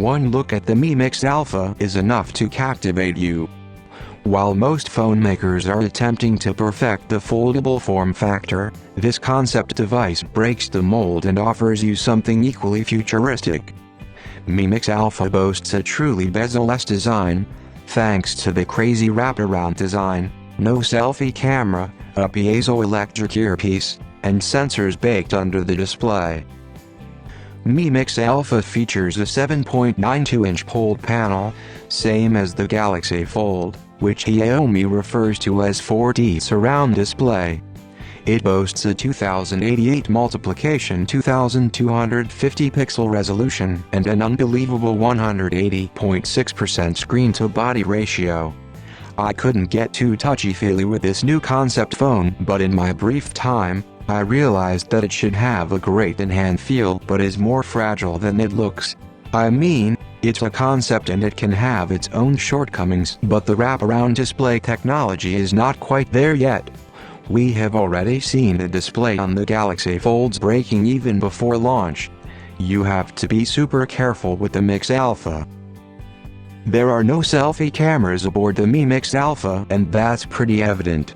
One look at the Mi Mix Alpha is enough to captivate you. While most phone makers are attempting to perfect the foldable form factor, this concept device breaks the mold and offers you something equally futuristic. Mi Mix Alpha boasts a truly bezel-less design, thanks to the crazy wraparound design, no selfie camera, a piezoelectric earpiece, and sensors baked under the display. Mi Mix Alpha features a 7.92-inch POLD panel, same as the Galaxy Fold, which Xiaomi refers to as 4D surround display. It boasts a 2088 multiplication 2250 pixel resolution and an unbelievable 180.6% screen-to-body ratio. I couldn't get too touchy-feely with this new concept phone, but in my brief time, I realized that it should have a great in-hand feel but is more fragile than it looks. I mean, it's a concept and it can have its own shortcomings, but the wraparound display technology is not quite there yet. We have already seen the display on the Galaxy Folds breaking even before launch. You have to be super careful with the Mix Alpha. There are no selfie cameras aboard the Mi Mix Alpha, and that's pretty evident.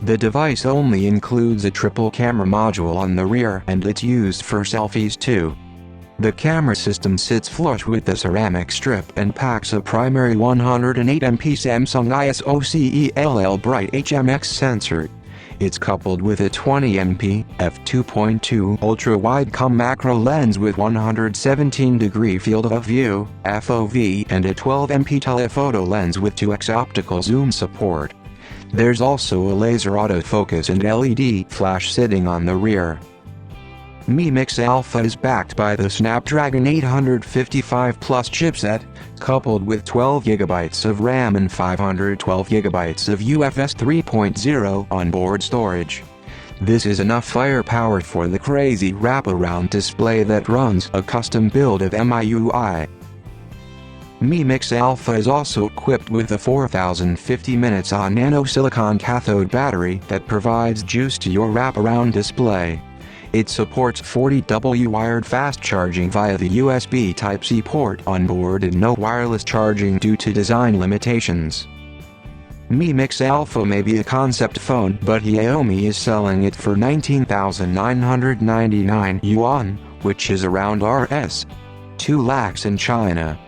The device only includes a triple camera module on the rear and it's used for selfies too. The camera system sits flush with the ceramic strip and packs a primary 108MP Samsung ISO-CELL bright HMX sensor. It's coupled with a 20MP f2.2 ultra-wide macro lens with 117-degree field of view (FOV) and a 12MP telephoto lens with 2x optical zoom support. There's also a laser autofocus and LED flash sitting on the rear. Mi Mix Alpha is backed by the Snapdragon 855 Plus chipset, coupled with 12GB of RAM and 512GB of UFS 3.0 onboard storage. This is enough firepower for the crazy wraparound display that runs a custom build of MIUI. Mi Mix Alpha is also equipped with a 4050 mAh nano-silicon cathode battery that provides juice to your wraparound display. It supports 40W wired fast charging via the USB Type-C port on board and no wireless charging due to design limitations. Mi Mix Alpha may be a concept phone, but Xiaomi is selling it for 19,999 yuan, which is around Rs. 2 lakhs in China.